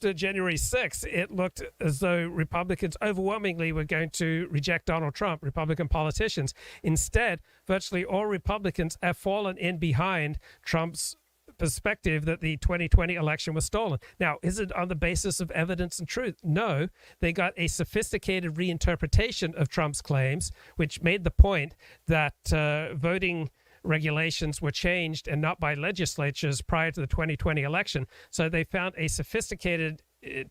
after January 6th, it looked as though Republicans overwhelmingly were going to reject Donald Trump, Republican politicians. Instead, virtually all Republicans have fallen in behind Trump's perspective that the 2020 election was stolen. Now, is it on the basis of evidence and truth? No. They got a sophisticated reinterpretation of Trump's claims, which made the point that voting regulations were changed and not by legislatures prior to the 2020 election. So they found a sophisticated,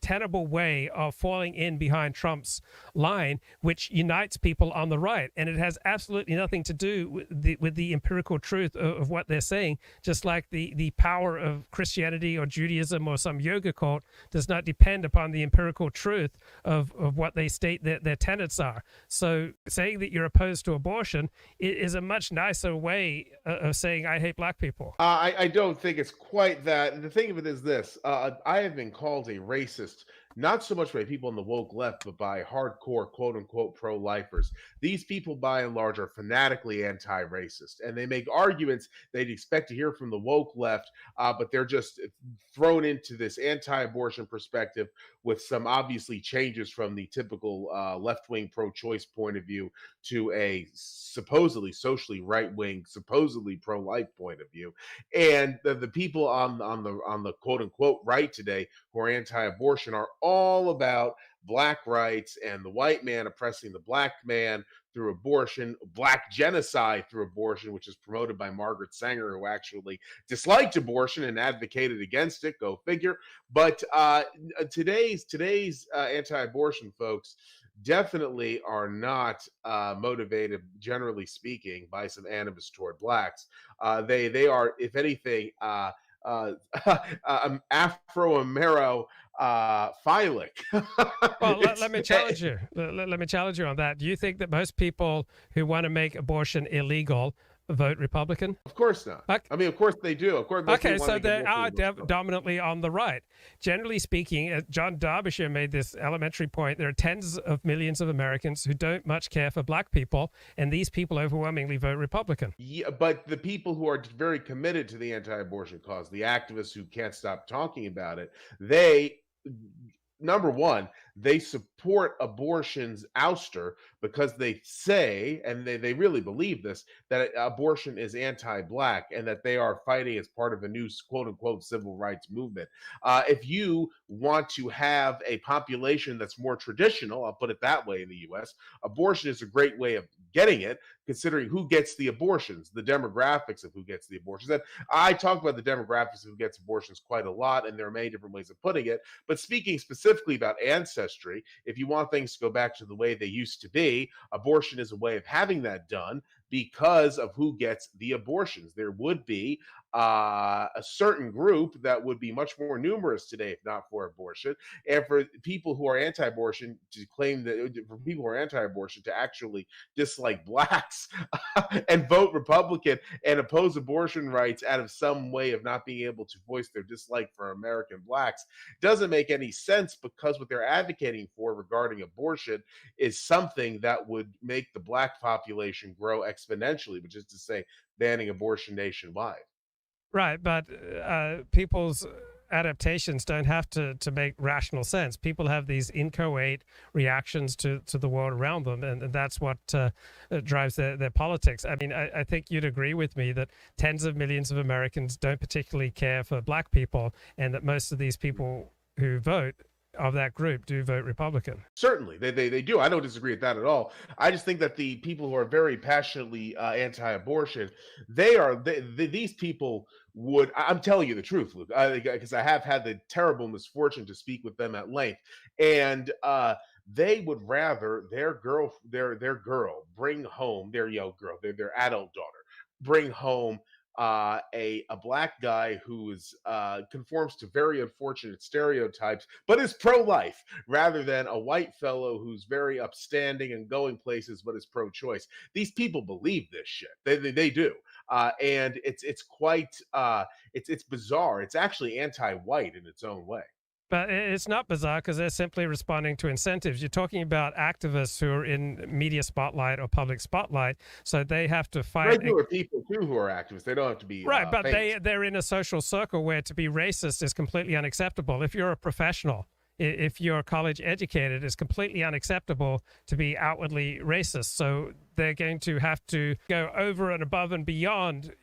tenable way of falling in behind Trump's line, which unites people on the right. And it has absolutely nothing to do with the empirical truth of what they're saying, just like the power of Christianity or Judaism or some yoga cult does not depend upon the empirical truth of what they state their tenets are. So saying that you're opposed to abortion is a much nicer way of saying I hate black people. I don't think it's quite that. The thing of it is this: I have been called a racist, not so much by people on the woke left, but by hardcore quote unquote pro-lifers. These people, by and large, are fanatically anti-racist, and they make arguments they'd expect to hear from the woke left, but they're just thrown into this anti-abortion perspective with some obviously changes from the typical left-wing pro-choice point of view to a supposedly socially right-wing, supposedly pro-life point of view. And the people on the quote unquote right today who are anti-abortion are all about black rights and the white man oppressing the black man through abortion, black genocide through abortion, which is promoted by Margaret Sanger, who actually disliked abortion and advocated against it. Go figure. But today's anti-abortion folks definitely are not motivated, generally speaking, by some animus toward blacks. They are, if anything, Afro-Amero philic. Well, let me challenge you. Let me challenge you on that. Do you think that most people who want to make abortion illegal vote Republican? Of course not. Okay. I mean, of course they do. Of course. Okay, so they are dominantly on the right. Generally speaking, John Derbyshire made this elementary point. There are tens of millions of Americans who don't much care for black people, and these people overwhelmingly vote Republican. Yeah, but the people who are very committed to the anti-abortion cause, the activists who can't stop talking about it, they, number one, they support abortion's ouster because they say, and they really believe this, that abortion is anti-black and that they are fighting as part of a new quote-unquote civil rights movement. If you want to have a population that's more traditional, I'll put it that way in the U.S., abortion is a great way of getting it, considering who gets the abortions, the demographics of who gets the abortions. And I talk about the demographics of who gets abortions quite a lot, and there are many different ways of putting it. But speaking specifically about ancestry, if you want things to go back to the way they used to be, abortion is a way of having that done because of who gets the abortions. There would be a certain group that would be much more numerous today if not for abortion. And for people who are anti-abortion to claim that, for people who are anti-abortion to actually dislike blacks and vote Republican and oppose abortion rights out of some way of not being able to voice their dislike for American blacks doesn't make any sense, because what they're advocating for regarding abortion is something that would make the black population grow exponentially, which is to say banning abortion nationwide. Right, but people's adaptations don't have to make rational sense. People have these inchoate reactions to the world around them, and that's what drives their politics. I mean, I think you'd agree with me that tens of millions of Americans don't particularly care for black people, and that most of these people who vote of that group do vote Republican. Certainly, they do. I don't disagree with that at all. I just think that the people who are very passionately anti-abortion, these people would. I'm telling you the truth, Luke, because I have had the terrible misfortune to speak with them at length, and they would rather their girl bring home their young girl, their adult daughter, bring home a black guy who is conforms to very unfortunate stereotypes, but is pro-life, rather than a white fellow who's very upstanding and going places, but is pro-choice. These people believe this shit. They do, and it's quite it's bizarre. It's actually anti-white in its own way. But it's not bizarre because they're simply responding to incentives. You're talking about activists who are in media spotlight or public spotlight, so they have to fight. Regular people too who are activists. They don't have to be Right, but famous. they're in a social circle where to be racist is completely unacceptable. If you're a professional, if you're college educated, it's completely unacceptable to be outwardly racist. So they're going to have to go over and above and beyond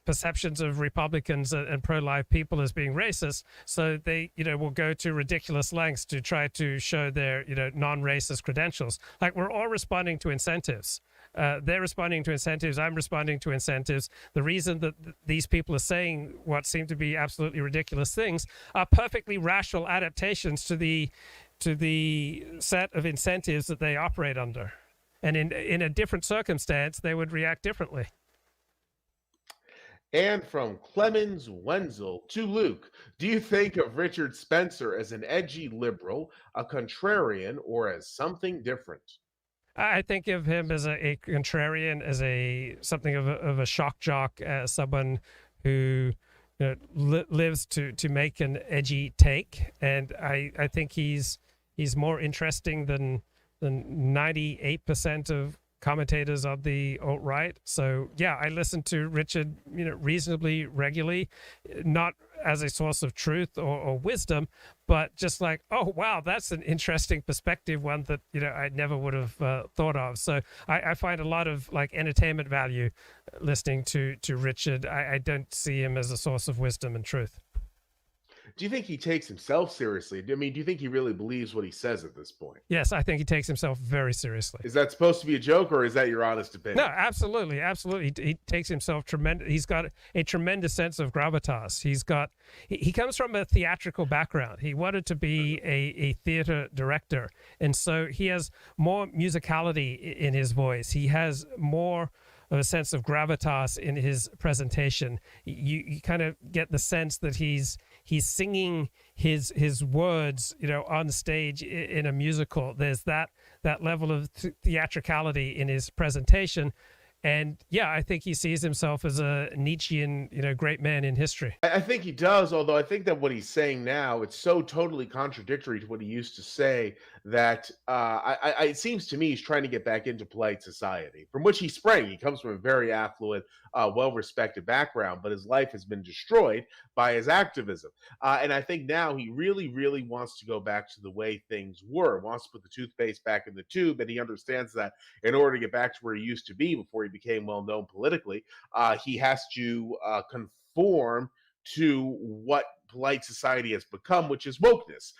perceptions of Republicans and pro-life people as being racist. So they, will go to ridiculous lengths to try to show their, non-racist credentials. Like, we're all responding to incentives. They're responding to incentives. I'm responding to incentives. The reason that these people are saying what seem to be absolutely ridiculous things are perfectly rational adaptations to the set of incentives that they operate under. And in a different circumstance, they would react differently. And from Clemens Wenzel to Luke, do you think of Richard Spencer as an edgy liberal, a contrarian, or as something different? I think of him as a contrarian, as something of a shock jock, as someone who lives to make an edgy take, and I think he's more interesting than 98% of commentators on the alt-right. So yeah, I listen to Richard reasonably regularly, not as a source of truth or wisdom, but just like, oh wow, that's an interesting perspective, one that I never would have thought of. So I find a lot of like entertainment value listening to Richard. I don't see him as a source of wisdom and truth. Do you think he takes himself seriously? I mean, do you think he really believes what he says at this point? Yes, I think he takes himself very seriously. Is that supposed to be a joke, or is that your honest opinion? No, absolutely, absolutely. He takes himself tremendous. He's got a tremendous sense of gravitas. He comes from a theatrical background. He wanted to be a theater director, and so he has more musicality in his voice. He has more of a sense of gravitas in his presentation. You kind of get the sense that he's singing his words, on stage in a musical. There's that level of theatricality in his presentation. And yeah, I think he sees himself as a Nietzschean, great man in history. I think he does, although I think that what he's saying now, it's so totally contradictory to what he used to say that it seems to me he's trying to get back into polite society, from which he sprang. He comes from a very affluent, well-respected background, but his life has been destroyed by his activism. And I think now he really, really wants to go back to the way things were, wants to put the toothpaste back in the tube, and he understands that in order to get back to where he used to be before he became well known politically, he has to conform to what polite society has become, which is wokeness.